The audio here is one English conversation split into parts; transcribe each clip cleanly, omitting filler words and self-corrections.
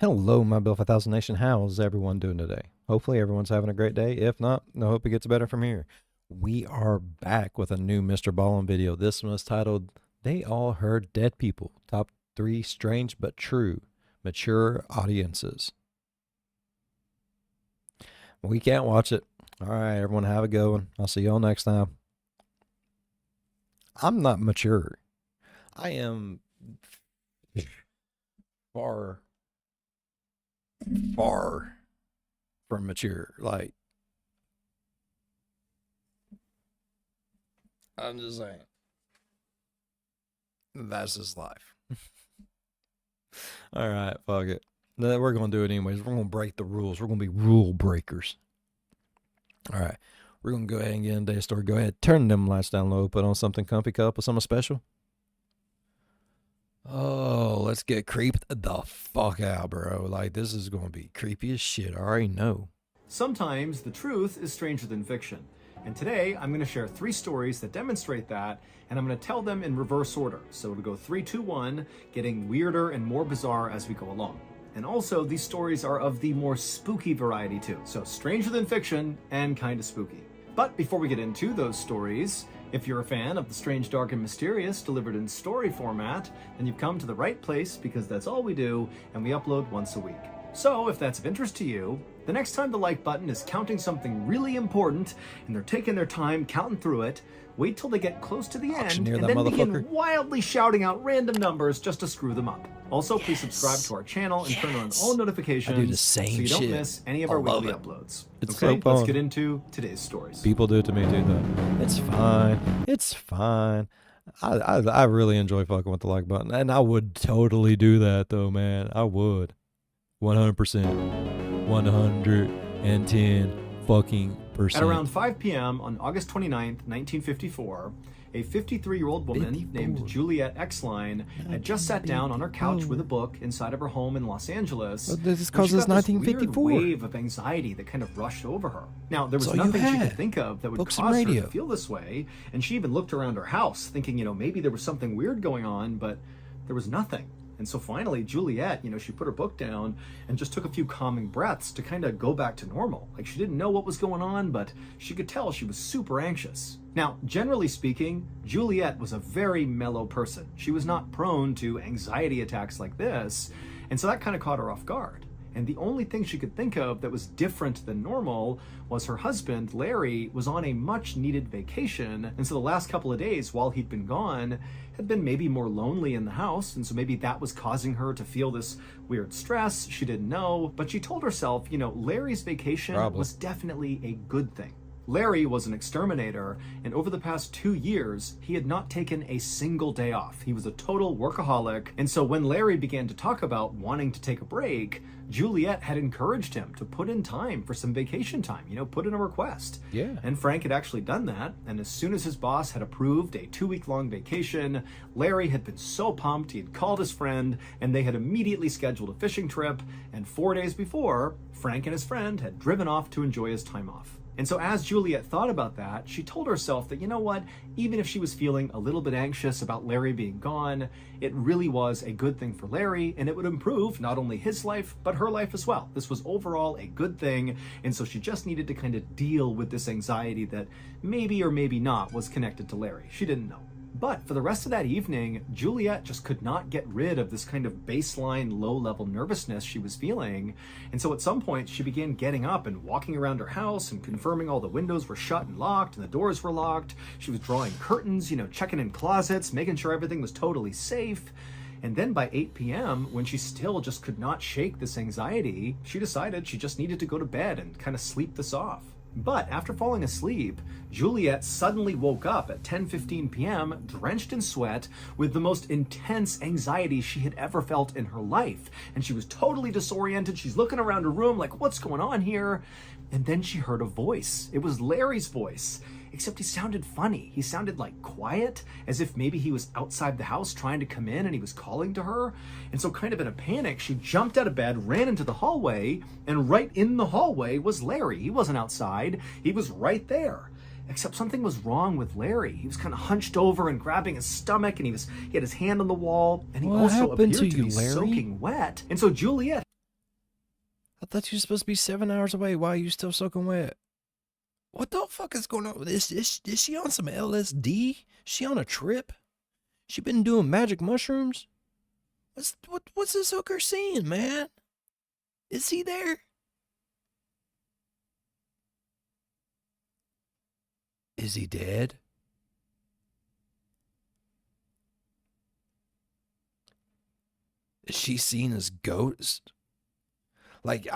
Hello, my Bill 5000 Nation. How's everyone doing today? Hopefully, everyone's having a great day. If not, I hope it gets better from here. We are back with a new MrBallen video. This one is titled, They All Heard Dead People. Top 3 Strange but True Mature Audiences. We can't watch it. All right, everyone, have a good one. I'll see y'all next time. I'm not mature. I am far from mature. Like, I'm just saying, that's just life. All right, fuck it. No, we're gonna do it anyways. We're gonna break the rules. We're gonna be rule breakers. All right, we're gonna go ahead and get into today's story. Go ahead, turn them lights down low, put on something comfy, cup with something special. Oh, let's get creeped the fuck out, bro. Like, this is gonna be creepy as shit. I already know. Sometimes the truth is stranger than fiction. And today I'm going to share 3 stories that demonstrate that, and I'm going to tell them in reverse order. So it'll go 3, 2, 1, getting weirder and more bizarre as we go along. And also, these stories are of the more spooky variety too. So stranger than fiction and kind of spooky. But before we get into those stories, if you're a fan of the strange, dark, and mysterious delivered in story format, then you've come to the right place, because that's all we do, and we upload once a week. So if that's of interest to you, the next time the like button is counting something really important and they're taking their time counting through it, wait till they get close to the end and then begin wildly shouting out random numbers just to screw them up. Also, please subscribe to our channel and turn on all notifications I do the same so you don't shit. miss any of our weekly uploads. It's okay, so fun. let's get into today's stories. People do it to me too, though. It's fine. It's fine. I really enjoy fucking with the like button, and I would totally do that though, man. I would. 100%. 110 fucking percent. At around 5 p.m. on August 29th, 1954, a 53-year-old woman named Juliet Exline had just sat down on her couch with a book inside of her home in Los Angeles. This is because it's 1954. Weird wave of anxiety that kind of rushed over her. Now, there was nothing she could think of that would cause her to feel this way, and she even looked around her house thinking, maybe there was something weird going on, but there was nothing. And so finally, Juliet, she put her book down and just took a few calming breaths to kind of go back to normal. Like, she didn't know what was going on, but she could tell she was super anxious. Now, generally speaking, Juliet was a very mellow person. She was not prone to anxiety attacks like this, and so that kind of caught her off guard. And the only thing she could think of that was different than normal was her husband, Larry, was on a much needed vacation. And so the last couple of days while he'd been gone had been maybe more lonely in the house. And so maybe that was causing her to feel this weird stress. She didn't know, but she told herself, Larry's vacation was definitely a good thing. Larry was an exterminator, and over the past 2 years, he had not taken a single day off. He was a total workaholic, and so when Larry began to talk about wanting to take a break, Juliet had encouraged him to put in time for some vacation time, put in a request. Yeah. And Frank had actually done that, and as soon as his boss had approved a 2-week-long vacation, Larry had been so pumped, he had called his friend, and they had immediately scheduled a fishing trip, and 4 days before, Frank and his friend had driven off to enjoy his time off. And so as Juliet thought about that, she told herself that, even if she was feeling a little bit anxious about Larry being gone, it really was a good thing for Larry, and it would improve not only his life, but her life as well. This was overall a good thing, and so she just needed to kind of deal with this anxiety that maybe or maybe not was connected to Larry. She didn't know. But for the rest of that evening, Juliet just could not get rid of this kind of baseline low-level nervousness she was feeling. And so at some point, she began getting up and walking around her house and confirming all the windows were shut and locked and the doors were locked. She was drawing curtains, checking in closets, making sure everything was totally safe. And then by 8 p.m., when she still just could not shake this anxiety, she decided she just needed to go to bed and kind of sleep this off. But after falling asleep, Juliet suddenly woke up at 10:15 p.m., drenched in sweat, with the most intense anxiety she had ever felt in her life. And she was totally disoriented. She's looking around her room like, what's going on here? And then she heard a voice. It was Larry's voice. Except he sounded funny. He sounded like quiet, as if maybe he was outside the house trying to come in and he was calling to her. And so kind of in a panic, she jumped out of bed, ran into the hallway, and right in the hallway was Larry. He wasn't outside. He was right there. Except something was wrong with Larry. He was kind of hunched over and grabbing his stomach, and he had his hand on the wall, and he also appeared to be soaking wet. And so Juliet I thought you were supposed to be 7 hours away. Why are you still soaking wet? What the fuck is going on with this? Is she on some LSD? She on a trip? She been doing magic mushrooms? What's this hooker seeing, man? Is he there? Is he dead? Is she seen as ghost? Like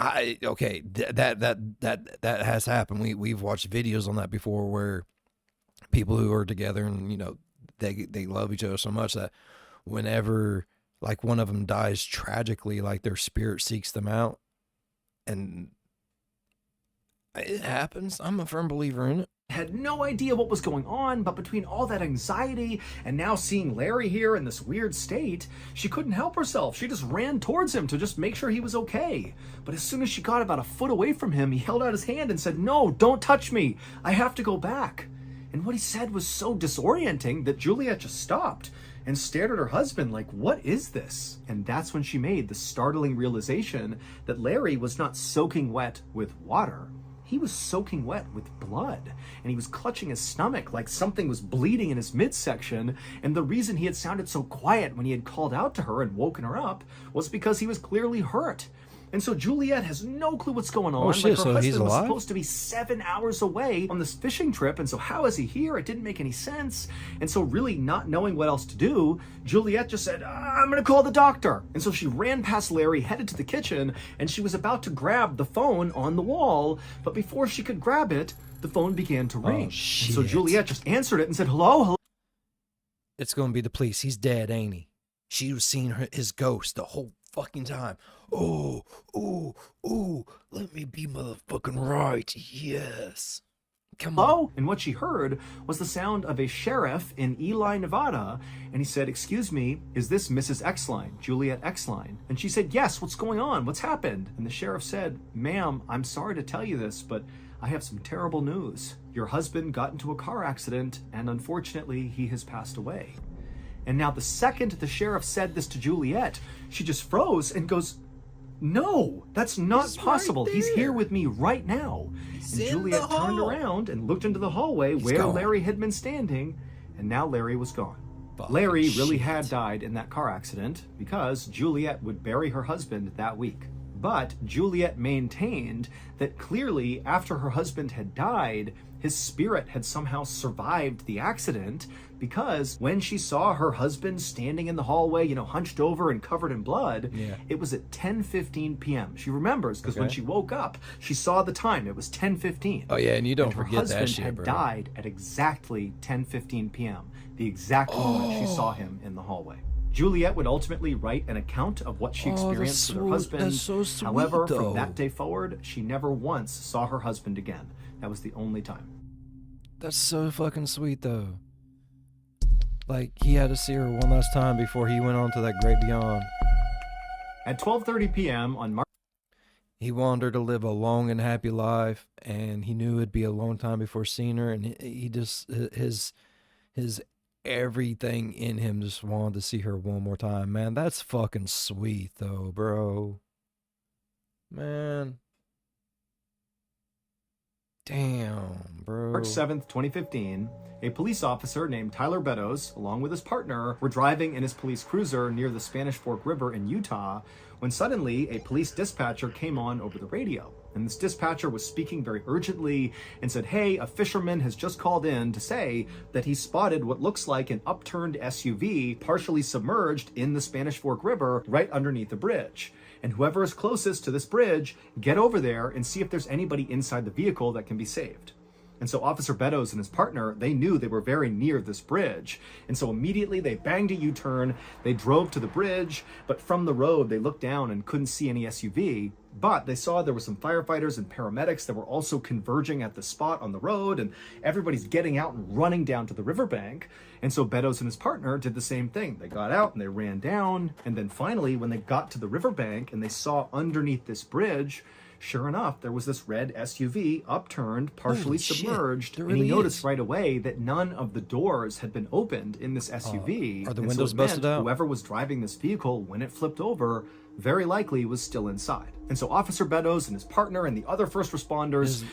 okay, that has happened. We've watched videos on that before where people who are together and they love each other so much that whenever like one of them dies tragically, like their spirit seeks them out, and it happens. I'm a firm believer in it. Had no idea what was going on, but between all that anxiety and now seeing Larry here in this weird state, she couldn't help herself. She just ran towards him to just make sure he was okay. But as soon as she got about a foot away from him, he held out his hand and said, "No, don't touch me. I have to go back." And what he said was so disorienting that Juliet just stopped and stared at her husband like, "What is this?" And that's when she made the startling realization that Larry was not soaking wet with water. He was soaking wet with blood, and he was clutching his stomach like something was bleeding in his midsection, and the reason he had sounded so quiet when he had called out to her and woken her up was because he was clearly hurt. And so Juliet has no clue what's going on. Oh shit, like her so husband he's was alive? supposed to be 7 hours away on this fishing trip, and so how is he here? It didn't make any sense. And so really not knowing what else to do, Juliet just said, "I'm gonna call the doctor." And so she ran past Larry, headed to the kitchen, and she was about to grab the phone on the wall, but before she could grab it, the phone began to ring. And so Juliet just answered it and said, "Hello, hello." It's gonna be the police. He's dead, ain't he? She was seeing his ghost the whole fucking time. Oh, let me be motherfucking right. Yes. Come on. Hello? And what she heard was the sound of a sheriff in Ely, Nevada, and he said, "Excuse me, is this Mrs. Exline, Juliet Exline?" And she said, "Yes, what's going on? What's happened?" And the sheriff said, "Ma'am, I'm sorry to tell you this, but I have some terrible news. Your husband got into a car accident, and unfortunately, he has passed away." And now the second the sheriff said this to Juliet, she just froze and goes, "No, that's not possible. He's here with me right now." And Juliet turned around and looked into the hallway where Larry had been standing, and now Larry was gone. Larry really had died in that car accident because Juliet would bury her husband that week. But Juliet maintained that clearly after her husband had died, his spirit had somehow survived the accident, because when she saw her husband standing in the hallway, hunched over and covered in blood, it was at 10:15 p.m. She remembers because when she woke up, she saw the time. It was 10:15. Oh yeah, and you don't forget that shit, bro. Her husband had died at exactly 10:15 p.m., the exact moment she saw him in the hallway. Juliet would ultimately write an account of what she experienced with her husband. That's so sweet, However, though. from that day forward, she never once saw her husband again. That was the only time. That's so fucking sweet, though. Like, he had to see her one last time before he went on to that great beyond. At 12:30 p.m. on March... He wanted her to live a long and happy life, and he knew it'd be a long time before seeing her, and he just, his everything in him just wanted to see her one more time. Man, that's fucking sweet, though, bro. Man. Damn, bro. March 7th, 2015, a police officer named Tyler Beddoes, along with his partner, were driving in his police cruiser near the Spanish Fork River in Utah when suddenly a police dispatcher came on over the radio. And this dispatcher was speaking very urgently and said, "Hey, a fisherman has just called in to say that he spotted what looks like an upturned SUV partially submerged in the Spanish Fork River right underneath the bridge. And whoever is closest to this bridge, get over there and see if there's anybody inside the vehicle that can be saved." And so Officer Beddoes and his partner, they knew they were very near this bridge. And so immediately they banged a U-turn, they drove to the bridge, but from the road they looked down and couldn't see any SUV. But they saw there were some firefighters and paramedics that were also converging at the spot on the road, and everybody's getting out and running down to the riverbank. And so Beddoes and his partner did the same thing. They got out and they ran down, and then finally when they got to the riverbank and they saw underneath this bridge, sure enough, there was this red SUV upturned, partially submerged, and he noticed right away that none of the doors had been opened in this SUV. Are the windows busted out? Whoever was driving this vehicle, when it flipped over, very likely was still inside. And so Officer Beddoes and his partner and the other first responders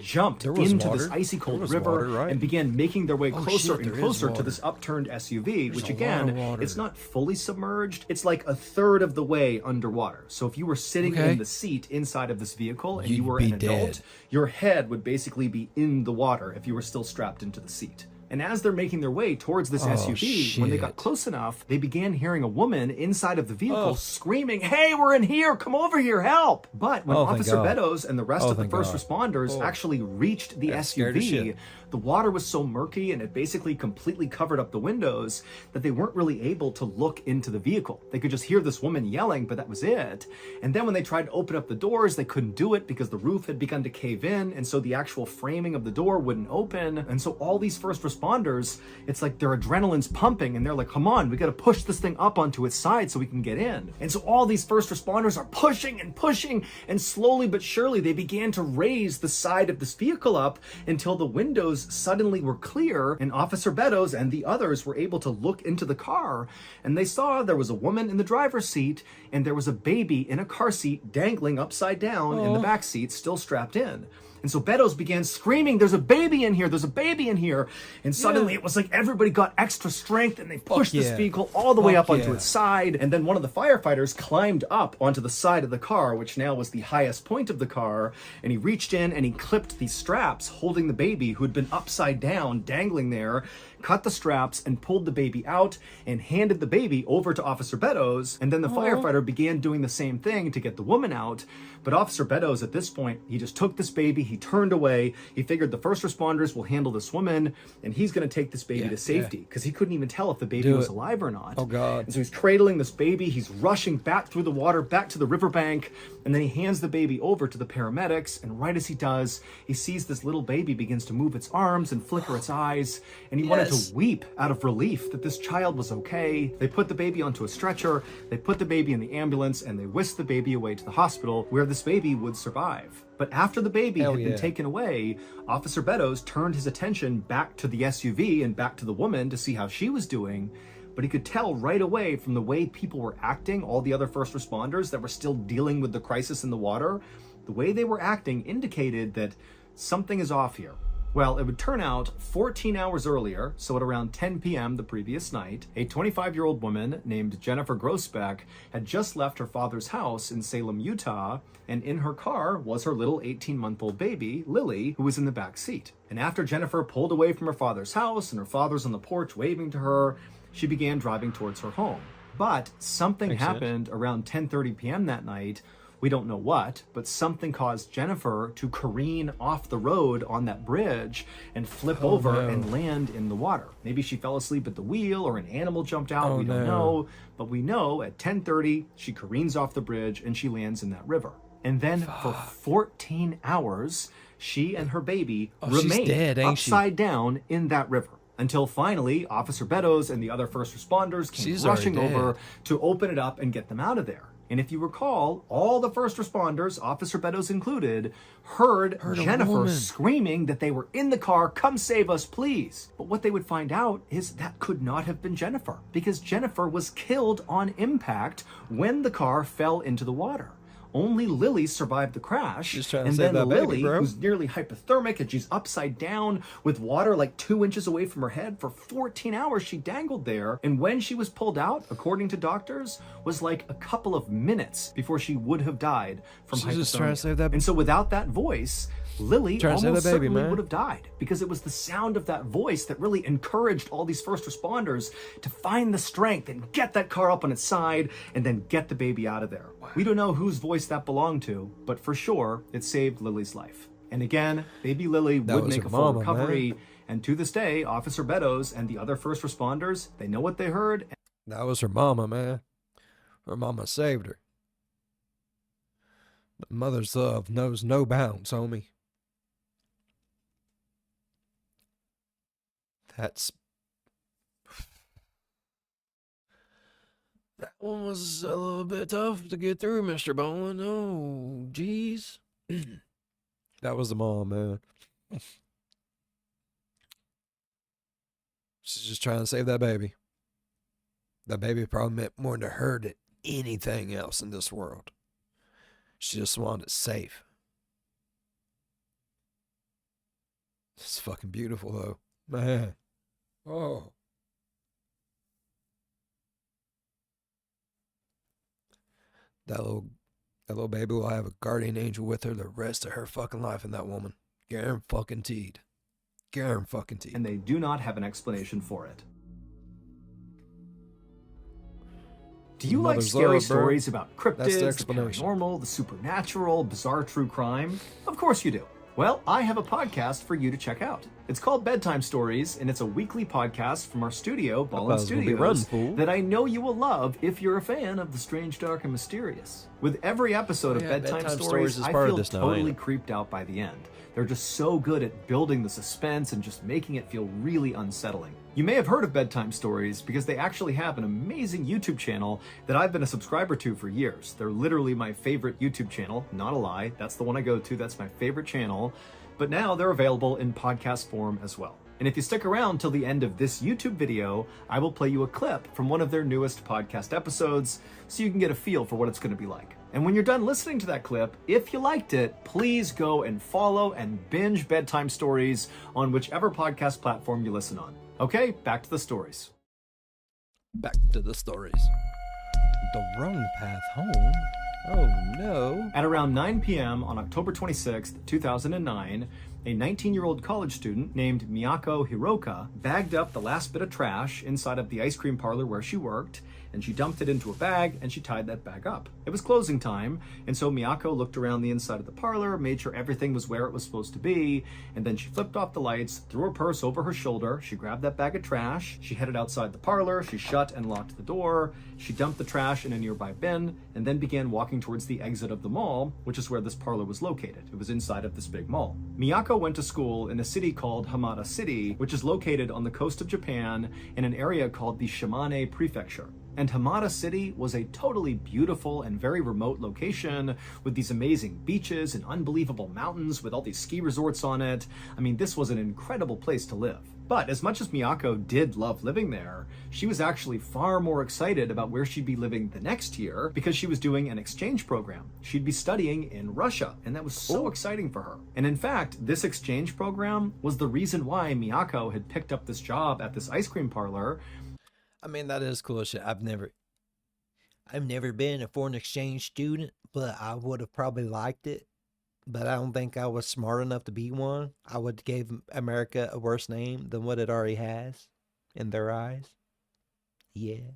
jumped into this icy cold river and began making their way closer and closer to this upturned SUV, which again, it's not fully submerged. It's like a third of the way underwater. So if you were sitting in the seat inside of this vehicle and you were an adult, your head would basically be in the water if you were still strapped into the seat. And as they're making their way towards this SUV, when they got close enough, they began hearing a woman inside of the vehicle screaming, "Hey, we're in here! Come over here, help!" But when Officer Beddoes and the rest of the first responders actually reached the SUV, the water was so murky and it basically completely covered up the windows that they weren't really able to look into the vehicle. They could just hear this woman yelling, but that was it. And then when they tried to open up the doors, they couldn't do it because the roof had begun to cave in, and so the actual framing of the door wouldn't open. And so all these first responders, it's like their adrenaline's pumping and they're like, come on, we got to push this thing up onto its side so we can get in. And so all these first responders are pushing, and slowly but surely they began to raise the side of this vehicle up until the windows suddenly were clear, and Officer Beddoes and the others were able to look into the car, and they saw there was a woman in the driver's seat and there was a baby in a car seat dangling upside down in the back seat, still strapped in. And so Beddoes began screaming, "There's a baby in here, there's a baby in here." And suddenly it was like everybody got extra strength and they pushed this vehicle all the way up onto its side. And then one of the firefighters climbed up onto the side of the car, which now was the highest point of the car. And he reached in and he clipped the straps holding the baby who had been upside down, dangling there, cut the straps and pulled the baby out and handed the baby over to Officer Beddoes. And then the firefighter began doing the same thing to get the woman out. But Officer Beddoes at this point, he just took this baby, he turned away, he figured the first responders will handle this woman and he's going to take this baby to safety because he couldn't even tell if the baby was alive or not. Oh God. And so he's cradling this baby, he's rushing back through the water, back to the riverbank, and then he hands the baby over to the paramedics, and right as he does, he sees this little baby begins to move its arms and flicker its eyes, and he wanted to weep out of relief that this child was okay. They put the baby onto a stretcher, they put the baby in the ambulance, and they whisked the baby away to the hospital where this baby would survive. But after the baby had been taken away, Officer Beddoes turned his attention back to the SUV and back to the woman to see how she was doing. But he could tell right away from the way people were acting, all the other first responders that were still dealing with the crisis in the water, the way they were acting indicated that something is off here. Well, it would turn out 14 hours earlier, so at around 10 p.m. the previous night, a 25-year-old woman named Jennifer Grossbeck had just left her father's house in Salem, Utah, and in her car was her little 18-month-old baby, Lily, who was in the back seat. And after Jennifer pulled away from her father's house and her father's on the porch waving to her, she began driving towards her home. But something happened around 10:30 p.m. that night. We don't know what, but something caused Jennifer to careen off the road on that bridge and flip over and land in the water. Maybe she fell asleep at the wheel or an animal jumped out. We don't know. But we know at 10:30, she careens off the bridge and she lands in that river. And then for 14 hours, she and her baby remained upside down in that river. Until finally, Officer Beddoes and the other first responders came rushing over to open it up and get them out of there. And if you recall, all the first responders, Officer Beddoes included, heard Jennifer screaming that they were in the car, "Come save us, please." But what they would find out is that could not have been Jennifer, because Jennifer was killed on impact when the car fell into the water. Only Lily survived the crash, and then Lily, who's nearly hypothermic and she's upside down with water like 2 inches away from her head, for 14 hours she dangled there, and when she was pulled out, according to doctors, was like a couple of minutes before she would have died from hypothermia. And so without that voice, Lily almost certainly would have died, because it was the sound of that voice that really encouraged all these first responders to find the strength and get that car up on its side and then get the baby out of there. We don't know whose voice that belonged to, but for sure, it saved Lily's life. And again, baby Lily would make a full recovery, and to this day, Officer Beddoes and the other first responders, they know what they heard. That was her mama, man. Her mama saved her. The mother's love knows no bounds, homie. That one was a little bit tough to get through, MrBallen. Oh, jeez. That was the mom, man. She's just trying to save that baby. That baby probably meant more to her anything else in this world. She just wanted it safe. It's fucking beautiful, though. Man. Oh. That little baby will have a guardian angel with her the rest of her fucking life in that woman. Guaranteed. Guaranteed. And they do not have an explanation for it. Do you like scary stories about cryptids, the paranormal, the supernatural, bizarre true crime? Of course you do. Well, I have a podcast for you to check out. It's called Bedtime Stories, and it's a weekly podcast from our studio, Ballen Studios, that I know you will love if you're a fan of the strange, dark, and mysterious. With every episode of Bedtime Stories, I feel totally creeped out by the end. They're just so good at building the suspense and just making it feel really unsettling. You may have heard of Bedtime Stories because they actually have an amazing YouTube channel that I've been a subscriber to for years. They're literally my favorite YouTube channel, not a lie. That's the one I go to. That's my favorite channel. But now they're available in podcast form as well. And if you stick around till the end of this YouTube video, I will play you a clip from one of their newest podcast episodes so you can get a feel for what it's going to be like. And when you're done listening to that clip, if you liked it, please go and follow and binge Bedtime Stories on whichever podcast platform you listen on. Okay, back to the stories. Back to the stories. The wrong path home? Oh no. At around 9 p.m. on October 26th, 2009, a 19-year-old college student named Miyako Hiroka bagged up the last bit of trash inside of the ice cream parlor where she worked, and she dumped it into a bag and she tied that bag up. It was closing time, and so Miyako looked around the inside of the parlor, made sure everything was where it was supposed to be, and then she flipped off the lights, threw her purse over her shoulder, she grabbed that bag of trash, she headed outside the parlor, she shut and locked the door, she dumped the trash in a nearby bin, and then began walking towards the exit of the mall, which is where this parlor was located. It was inside of this big mall. Miyako went to school in a city called Hamada City, which is located on the coast of Japan in an area called the Shimane Prefecture. And Hamada City was a totally beautiful and very remote location with these amazing beaches and unbelievable mountains with all these ski resorts on it. I mean, this was an incredible place to live. But as much as Miyako did love living there, she was actually far more excited about where she'd be living the next year because she was doing an exchange program. She'd be studying in Russia, and that was so exciting for her. And in fact, this exchange program was the reason why Miyako had picked up this job at this ice cream parlor. I mean, that is cool shit. I've never been a foreign exchange student, but I would have probably liked it. But I don't think I was smart enough to be one. I would have gave America a worse name than what it already has in their eyes. Yeah.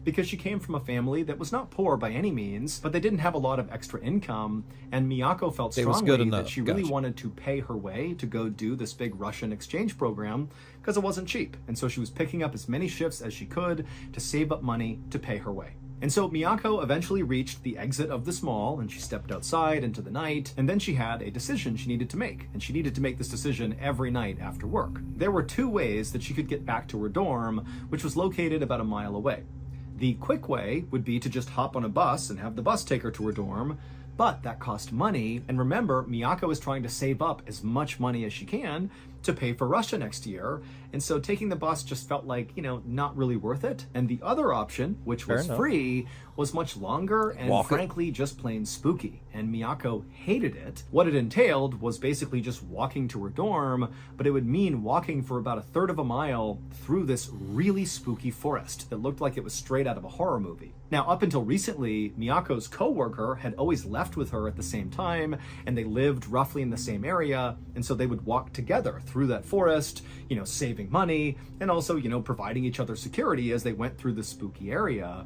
Because she came from a family that was not poor by any means, but they didn't have a lot of extra income, and Miyako felt strongly that she really wanted to pay her way to go do this big Russian exchange program because it wasn't cheap, and so she was picking up as many shifts as she could to save up money to pay her way. And so Miyako eventually reached the exit of this mall, and she stepped outside into the night, and then she had a decision she needed to make, and she needed to make this decision every night after work. There were two ways that she could get back to her dorm, which was located about a mile away. The quick way would be to just hop on a bus and have the bus take her to her dorm, but that cost money, and remember, Miyako is trying to save up as much money as she can to pay for Russia next year, and so taking the bus just felt like, not really worth it. And the other option, which was free, was much longer and frankly just plain spooky, and Miyako hated it. What it entailed was basically just walking to her dorm, but it would mean walking for about a third of a mile through this really spooky forest that looked like it was straight out of a horror movie. Now, up until recently, Miyako's coworker had always left with her at the same time, and they lived roughly in the same area, and so they would walk together through that forest, saving money, and also, providing each other security as they went through the spooky area.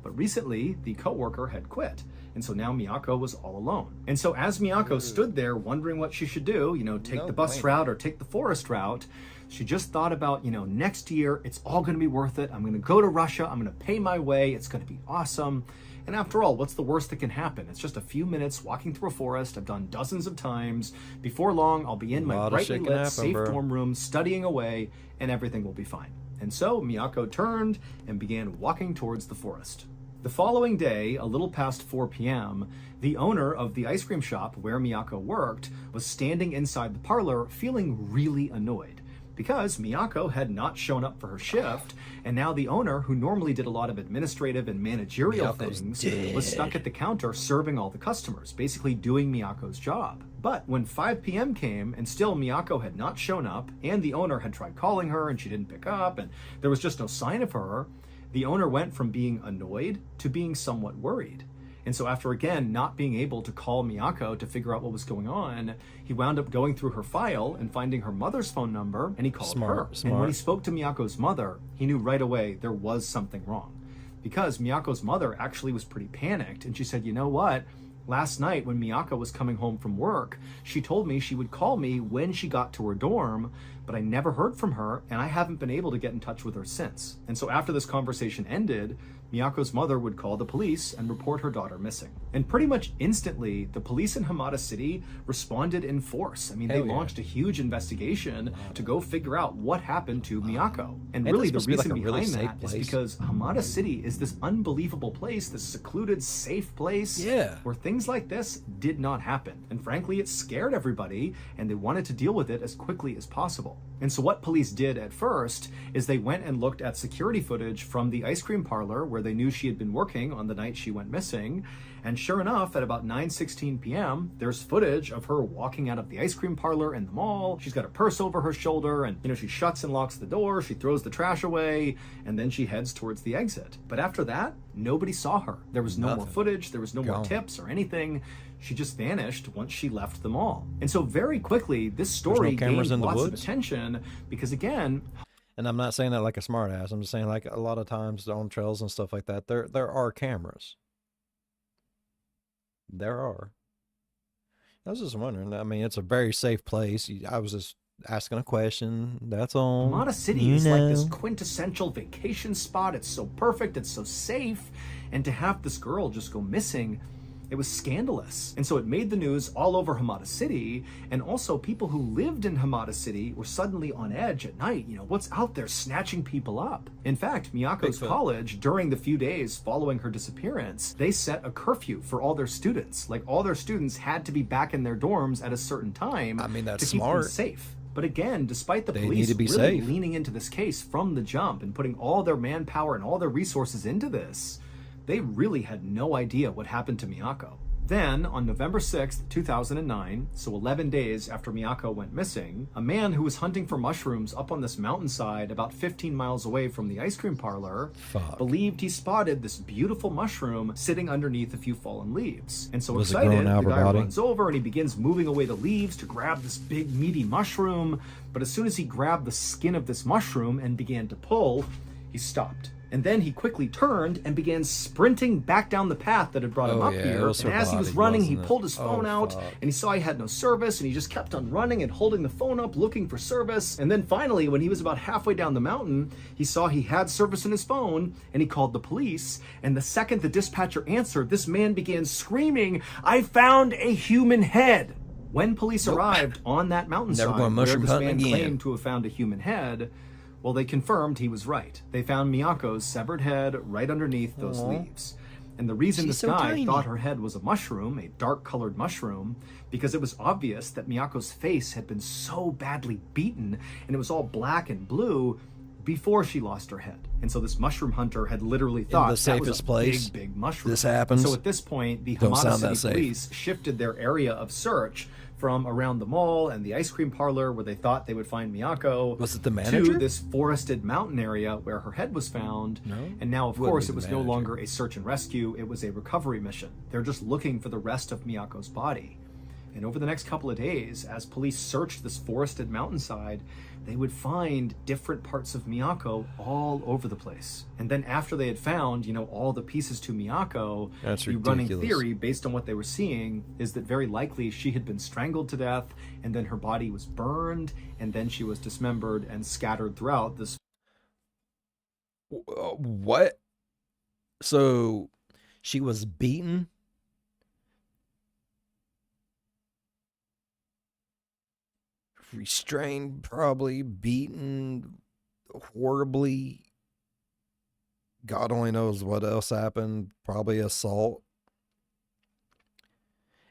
But recently, the coworker had quit, and so now Miyako was all alone. And so as Miyako stood there wondering what she should do, take the bus route or take the forest route, she just thought about, next year, it's all going to be worth it. I'm going to go to Russia. I'm going to pay my way. It's going to be awesome. And after all, what's the worst that can happen? It's just a few minutes walking through a forest. I've done dozens of times. Before long, I'll be in my brightly lit, safe dorm room, studying away, and everything will be fine. And so Miyako turned and began walking towards the forest. The following day, a little past 4 p.m., the owner of the ice cream shop where Miyako worked was standing inside the parlor feeling really annoyed. because Miyako had not shown up for her shift, and now the owner, who normally did a lot of administrative and managerial things, was stuck at the counter serving all the customers, basically doing Miyako's job. But when 5 p.m. came and still Miyako had not shown up, and the owner had tried calling her and she didn't pick up, and there was just no sign of her, the owner went from being annoyed to being somewhat worried. And so after again not being able to call Miyako to figure out what was going on, he wound up going through her file and finding her mother's phone number, and he called her. And when he spoke to Miyako's mother, he knew right away there was something wrong. Because Miyako's mother actually was pretty panicked, and she said, you know what? Last night when Miyako was coming home from work, she told me she would call me when she got to her dorm, but I never heard from her, and I haven't been able to get in touch with her since. And so after this conversation ended, Miyako's mother would call the police and report her daughter missing. And pretty much instantly, the police in Hamada City responded in force. I mean, they launched a huge investigation to go figure out what happened to Miyako. And really, the reason behind that is because Hamada City is this unbelievable place, this secluded, safe place where things like this did not happen. And frankly, it scared everybody, and they wanted to deal with it as quickly as possible. And so what police did at first is they went and looked at security footage from the ice cream parlor where they knew she had been working on the night she went missing. And sure enough, at about 9:16 p.m., there's footage of her walking out of the ice cream parlor in the mall. She's got her purse over her shoulder, and she shuts and locks the door, she throws the trash away, and then she heads towards the exit. But after that, nobody saw her. There was no more footage, there was no more tips or anything. She just vanished once she left the mall. And so very quickly, this story gained lots of attention because, again... And I'm not saying that like a smart ass. I'm just saying, like, a lot of times on trails and stuff like that, there are cameras. There are. I was just wondering. I mean, it's a very safe place. I was just asking a question. That's all. Hamada City is like this quintessential vacation spot. It's so perfect. It's so safe. And to have this girl just go missing, it was scandalous. And so it made the news all over Hamada City, and also people who lived in Hamada City were suddenly on edge at night. What's out there snatching people up? In fact, Miyako's college, during the few days following her disappearance, they set a curfew for all their students. Like, all their students had to be back in their dorms at a certain time to keep them safe. But again, despite the police really leaning into this case from the jump and putting all their manpower and all their resources into this, they really had no idea what happened to Miyako. Then, on November 6th, 2009, so 11 days after Miyako went missing, a man who was hunting for mushrooms up on this mountainside about 15 miles away from the ice cream parlor believed he spotted this beautiful mushroom sitting underneath a few fallen leaves. And so excited, the guy runs over and he begins moving away the leaves to grab this big meaty mushroom. But as soon as he grabbed the skin of this mushroom and began to pull, he stopped. And then he quickly turned and began sprinting back down the path that had brought him up here. And as he was running, he pulled his phone out, and he saw he had no service, and he just kept on running and holding the phone up, looking for service. And then finally, when he was about halfway down the mountain, he saw he had service in his phone, and he called the police. And the second the dispatcher answered, this man began screaming, "I found a human head!" When police arrived on that mountainside where this man claimed to have found a human head, well, they confirmed he was right. They found Miyako's severed head right underneath those leaves. And the reason this guy thought her head was a mushroom, a dark-colored mushroom, because it was obvious that Miyako's face had been so badly beaten, and it was all black and blue before she lost her head. And so this mushroom hunter had literally thought that was a big mushroom. This happens. So at this point, the Hamada City police shifted their area of search from around the mall and the ice cream parlor where they thought they would find Miyako, was it the manager? To this forested mountain area where her head was found. And now, of course, it was no longer a search and rescue, it was a recovery mission. They're just looking for the rest of Miyako's body. And over the next couple of days, as police searched this forested mountainside, they would find different parts of Miyako all over the place. And then after they had found, all the pieces to Miyako, the running theory, based on what they were seeing, is that very likely she had been strangled to death, and then her body was burned, and then she was dismembered and scattered throughout this. What? So she was beaten? Restrained, probably beaten horribly. God only knows what else happened. Probably assault.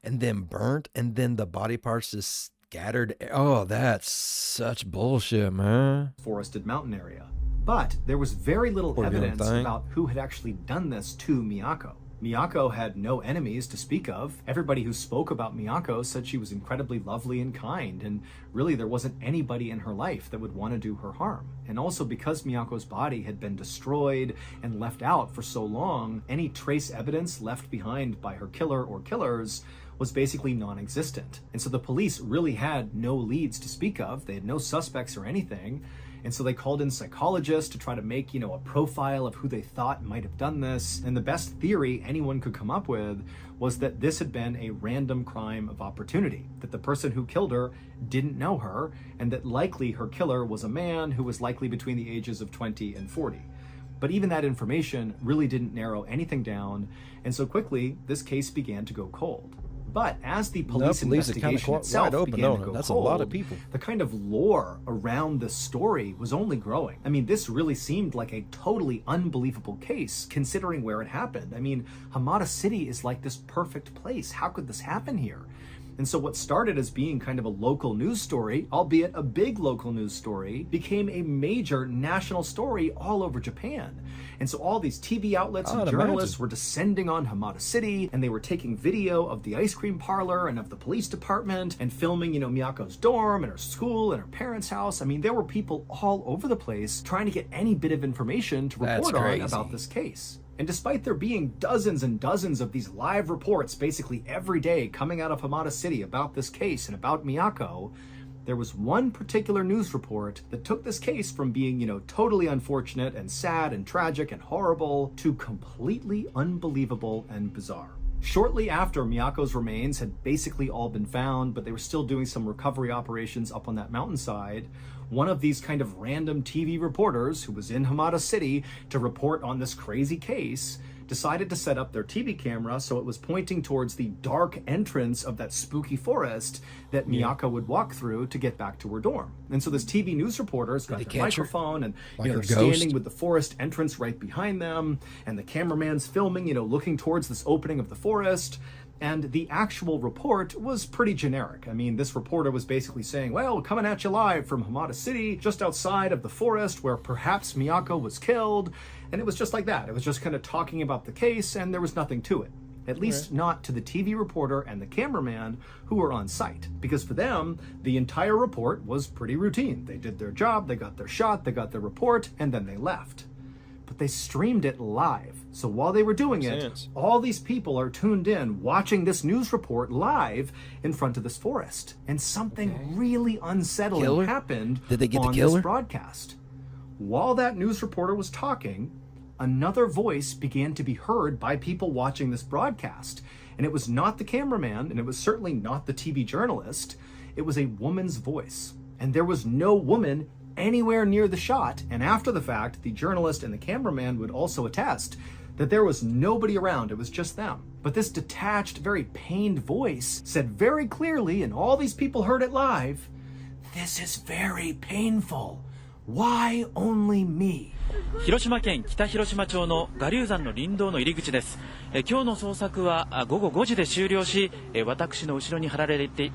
And then burnt, and then the body parts just scattered. Oh, that's such bullshit, man. forested mountain area. But there was very little Poor young evidence thing. about who had actually done this to Miyako. Miyako had no enemies to speak of. Everybody who spoke about Miyako said she was incredibly lovely and kind, and really there wasn't anybody in her life that would want to do her harm. And also because Miyako's body had been destroyed and left out for so long, any trace evidence left behind by her killer or killers was basically non-existent. And so the police really had no leads to speak of. They had no suspects or anything. And so they called in psychologists to try to make, a profile of who they thought might have done this. And the best theory anyone could come up with was that this had been a random crime of opportunity, that the person who killed her didn't know her, and that likely her killer was a man who was likely between the ages of 20 and 40. But even that information really didn't narrow anything down, and so quickly this case began to go cold. But as the police investigation itself began to go That's cold, a lot of people. the kind of lore around this story was only growing. I mean, this really seemed like a totally unbelievable case, considering where it happened. I mean, Hamada City is like this perfect place. How could this happen here? And so what started as being kind of a local news story, albeit a big local news story, became a major national story all over Japan. And so all these TV outlets and journalists were descending on Hamada City, and they were taking video of the ice cream parlor and of the police department and filming, Miyako's dorm and her school and her parents' house. I mean, there were people all over the place trying to get any bit of information to report on about this case. And despite there being dozens and dozens of these live reports basically every day coming out of Hamada City about this case and about Miyako, there was one particular news report that took this case from being, totally unfortunate and sad and tragic and horrible to completely unbelievable and bizarre. Shortly after Miyako's remains had basically all been found, but they were still doing some recovery operations up on that mountainside, one of these kind of random TV reporters who was in Hamada City to report on this crazy case decided to set up their TV camera so it was pointing towards the dark entrance of that spooky forest that Miyako would walk through to get back to her dorm. And so this TV news reporter's got their microphone and they're standing with the forest entrance right behind them, and the cameraman's filming, looking towards this opening of the forest. And the actual report was pretty generic. I mean, this reporter was basically saying, well, coming at you live from Hamada City, just outside of the forest where perhaps Miyako was killed. And it was just like that. It was just kind of talking about the case, and there was nothing to it. At least not to the TV reporter and the cameraman who were on site. Because for them, the entire report was pretty routine. They did their job, they got their shot, they got their report, and then they left. But they streamed it live. So while they were doing it, all these people are tuned in, watching this news report live in front of this forest. And something really unsettling happened on this broadcast. While that news reporter was talking, another voice began to be heard by people watching this broadcast. And it was not the cameraman, and it was certainly not the TV journalist. It was a woman's voice. And there was no woman anywhere near the shot, and after the fact, the journalist and the cameraman would also attest that there was nobody around, it was just them. But this detached, very pained voice said very clearly, and all these people heard it live, "This is very painful. Why only me?" 広島県北広島町の我流山の林道の入り口です。今日の捜索は午後5時で終了し、私の後ろに張られてい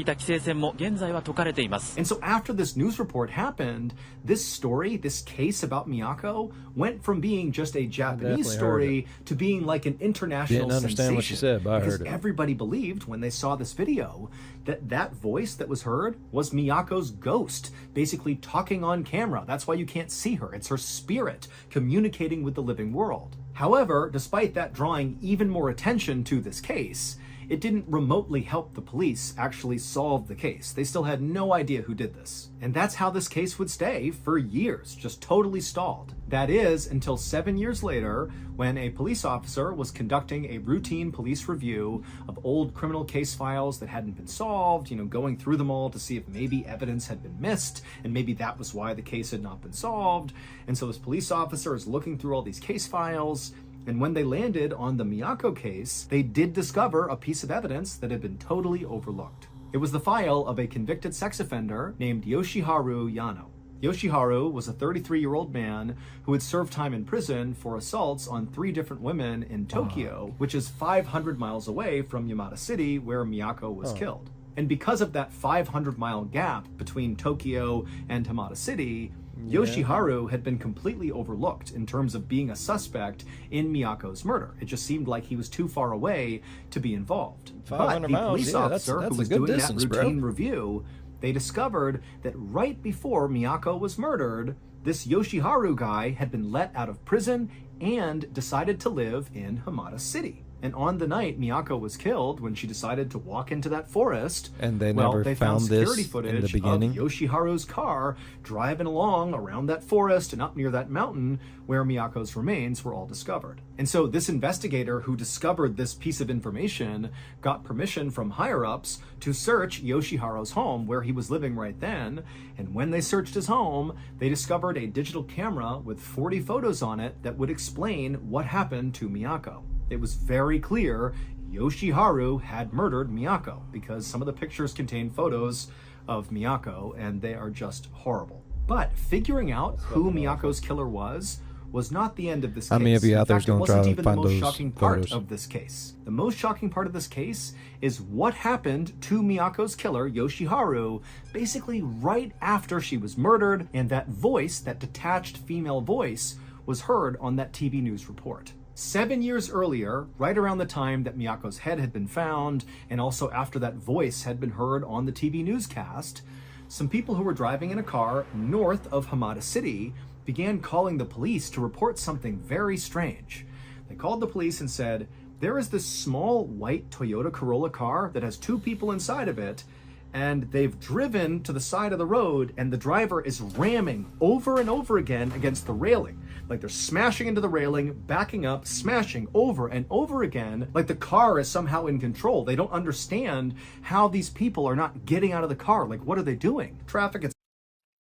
た規制線も現在は解かれています。And so after this news report happened, this story, this case about Miyako, went from being just a Japanese story to being like an international Didn't understand sensation. what she said, but I heard it. Because everybody believed when they saw this video that that voice that was heard was Miyako's ghost, basically talking on camera. That's why you can't see her. It's her spirit communicating with the living world. However, despite that drawing even more attention to this case, it didn't remotely help the police actually solve the case. They still had no idea who did this. And that's how this case would stay for years, just totally stalled. That is, until 7 years later, when a police officer was conducting a routine police review of old criminal case files that hadn't been solved, going through them all to see if maybe evidence had been missed, and maybe that was why the case had not been solved. And so this police officer is looking through all these case files, and when they landed on the Miyako case, they did discover a piece of evidence that had been totally overlooked. It was the file of a convicted sex offender named Yoshiharu Yano. Yoshiharu was a 33-year-old man who had served time in prison for assaults on 3 different women in Tokyo, which is 500 miles away from Yamada City, where Miyako was killed. And because of that 500-mile gap between Tokyo and Hamada City, Yoshiharu had been completely overlooked in terms of being a suspect in Miyako's murder. It just seemed like he was too far away to be involved. But the police officer who was doing that routine review, they discovered that right before Miyako was murdered, this Yoshiharu guy had been let out of prison and decided to live in Hamada City. And on the night Miyako was killed, when she decided to walk into that forest, and they found security this footage in the beginning of Yoshiharu's car driving along around that forest and up near that mountain where Miyako's remains were all discovered. And so this investigator who discovered this piece of information got permission from higher-ups to search Yoshiharu's home where he was living right then. And when they searched his home, they discovered a digital camera with 40 photos on it that would explain what happened to Miyako. It was very clear Yoshiharu had murdered Miyako because some of the pictures contain photos of Miyako and they are just horrible. But figuring out who Miyako's killer was not the end of this case. How many of you out there is going to try to find those photos? It wasn't even the most shocking part photos of this case. The most shocking part of this case is what happened to Miyako's killer, Yoshiharu, basically right after she was murdered, and that voice, that detached female voice, was heard on that TV news report. 7 years earlier, right around the time that Miyako's head had been found, and also after that voice had been heard on the TV newscast, some people who were driving in a car north of Hamada City began calling the police to report something very strange. They called the police and said, there is this small white Toyota Corolla car that has 2 people inside of it, and they've driven to the side of the road and the driver is ramming over and over again against the railing. Like they're smashing into the railing, backing up, smashing over and over again, like the car is somehow in control. They don't understand how these people are not getting out of the car. Like, what are they doing? Traffic is...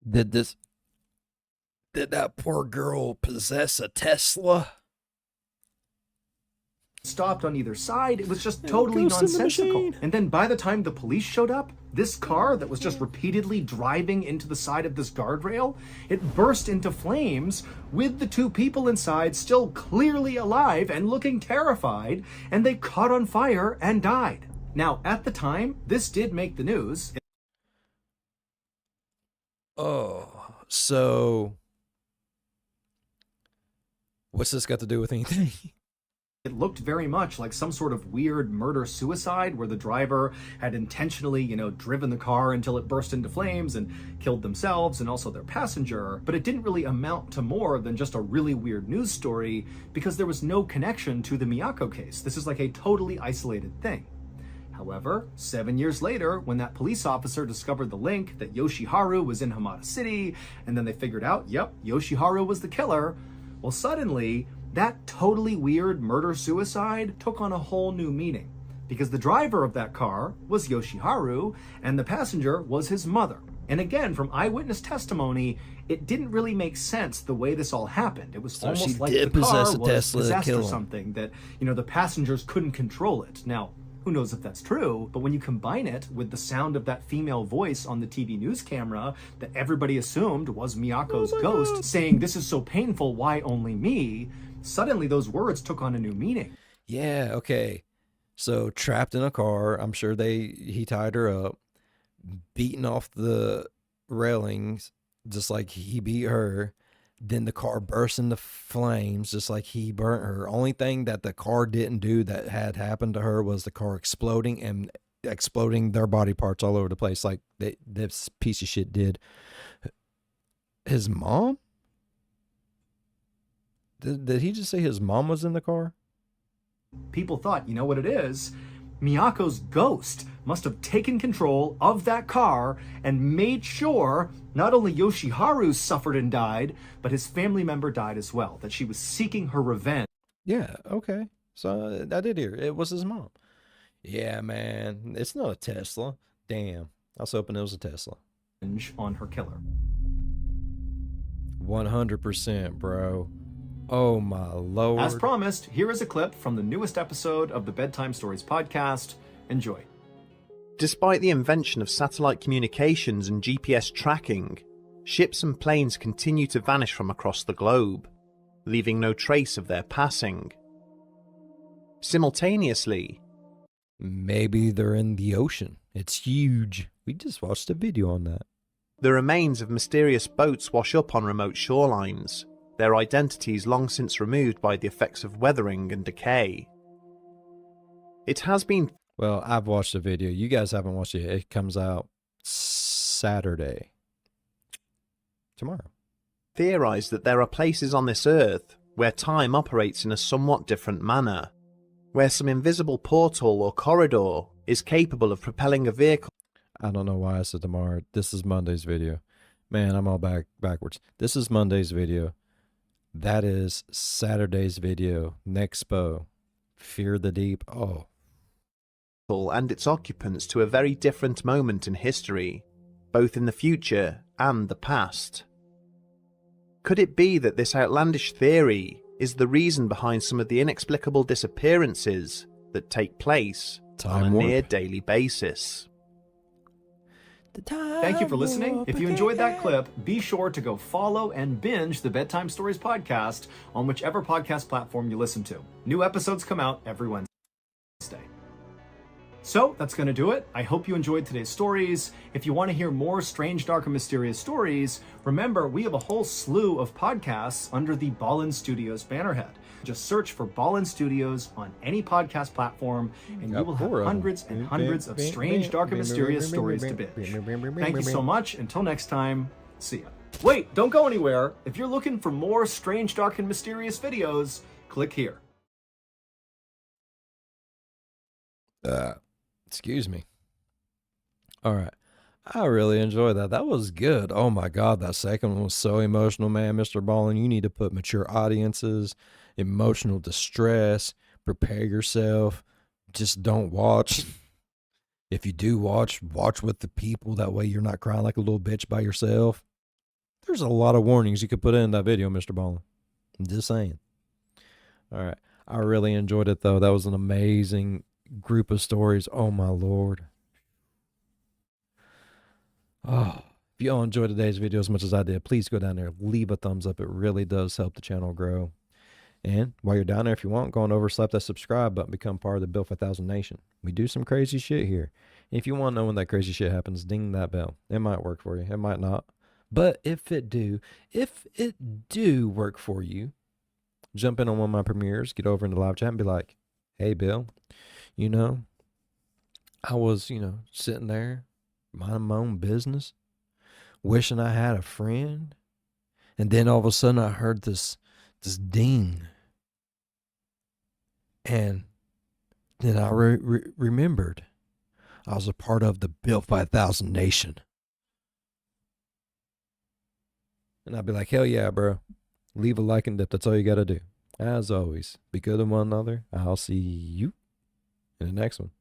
Did that poor girl possess a Tesla? Stopped on either side. It was just totally nonsensical. And then by the time the police showed up, this car that was just repeatedly driving into the side of this guardrail, it burst into flames with the 2 people inside still clearly alive and looking terrified, and they caught on fire and died. Now, at the time, this did make the news. Oh, so what's this got to do with anything? It looked very much like some sort of weird murder-suicide where the driver had intentionally, driven the car until it burst into flames and killed themselves and also their passenger. But it didn't really amount to more than just a really weird news story because there was no connection to the Miyako case. This is like a totally isolated thing. However, 7 years later, when that police officer discovered the link that Yoshiharu was in Hamada City, and then they figured out, yep, Yoshiharu was the killer, well, suddenly, that totally weird murder-suicide took on a whole new meaning because the driver of that car was Yoshiharu and the passenger was his mother. And again, from eyewitness testimony, it didn't really make sense the way this all happened. It was almost like the car was possessed or something, that, the passengers couldn't control it. Now, who knows if that's true, but when you combine it with the sound of that female voice on the TV news camera that everybody assumed was Miyako's ghost saying, "This is so painful, why only me?" Suddenly those words took on a new meaning. Yeah, okay. So trapped in a car, I'm sure he tied her up, beaten off the railings just like he beat her. Then the car burst into flames just like he burnt her. Only thing that the car didn't do that had happened to her was the car exploding and exploding their body parts all over the place like this piece of shit did. His mom? Did he just say his mom was in the car? People thought, you know what it is? Miyako's ghost must have taken control of that car and made sure not only Yoshiharu suffered and died, but his family member died as well, that she was seeking her revenge. Yeah, okay. So I did hear it was his mom. Yeah, man. It's not a Tesla. Damn. I was hoping it was a Tesla. On her killer. 100%, bro. Oh my lord. As promised, here is a clip from the newest episode of the Bedtime Stories podcast. Enjoy. Despite the invention of satellite communications and GPS tracking, ships and planes continue to vanish from across the globe, leaving no trace of their passing. Simultaneously, Maybe they're in the ocean. It's huge. We just watched a video on that. The remains of mysterious boats wash up on remote shorelines, their identities long since removed by the effects of weathering and decay. It has been... Well, I've watched the video. You guys haven't watched it. It comes out Saturday. Tomorrow. theorized that there are places on this earth where time operates in a somewhat different manner, where some invisible portal or corridor is capable of propelling a vehicle. I don't know why I said tomorrow. This is Monday's video. Man, I'm all backwards. This is Monday's video. That is Saturday's video. Nexpo. Fear the Deep. Oh. And its occupants to a very different moment in history, both in the future and the past. Could it be that this outlandish theory is the reason behind some of the inexplicable disappearances that take place on a near daily basis? Thank you for listening. If you enjoyed that clip, be sure to go follow and binge the Bedtime Stories podcast on whichever podcast platform you listen to. New episodes come out every Wednesday. So that's going to do it. I hope you enjoyed today's stories. If you want to hear more strange, dark, and mysterious stories, remember we have a whole slew of podcasts under the Ballen Studios bannerhead. Just search for Ballen Studios on any podcast platform, and you will have hundreds and hundreds of strange, dark, and mysterious stories to binge. Thank you so much. Until next time, see ya. Wait, don't go anywhere. If you're looking for more strange, dark, and mysterious videos, click here. Excuse me. All right. I really enjoyed that. That was good. Oh my God. That second one was so emotional, man. MrBallen, you need to put mature audiences, emotional distress, prepare yourself. Just don't watch. If you do watch with the people. That way you're not crying like a little bitch by yourself. There's a lot of warnings you could put in that video, MrBallen. I'm just saying. All right. I really enjoyed it though. That was an amazing group of stories. Oh my Lord. Oh, if y'all enjoyed today's video as much as I did, please go down there, leave a thumbs up. It really does help the channel grow. And while you're down there, if you want, go on over, slap that subscribe button, become part of the Built for 1000 Nation. We do some crazy shit here. And if you want to know when that crazy shit happens, ding that bell. It might work for you. It might not. But if it do work for you, jump in on one of my premieres, get over in the live chat and be like, hey, Bill, you know, I was, sitting there, minding my own business, wishing I had a friend. And then all of a sudden I heard this ding. And then I remembered I was a part of the Built 5000 Nation. And I'd be like, hell yeah, bro. Leave a like and dip. That's all you got to do. As always, be good to one another. I'll see you in the next one.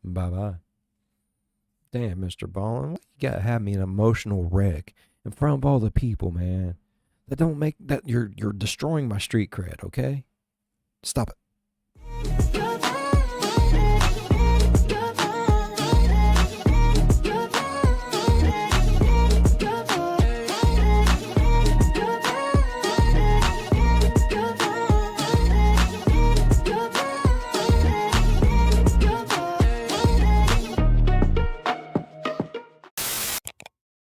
Bye-bye. Damn, MrBallen, why you gotta have me an emotional wreck in front of all the people, man? That don't make that you're destroying my street cred, okay? Stop it.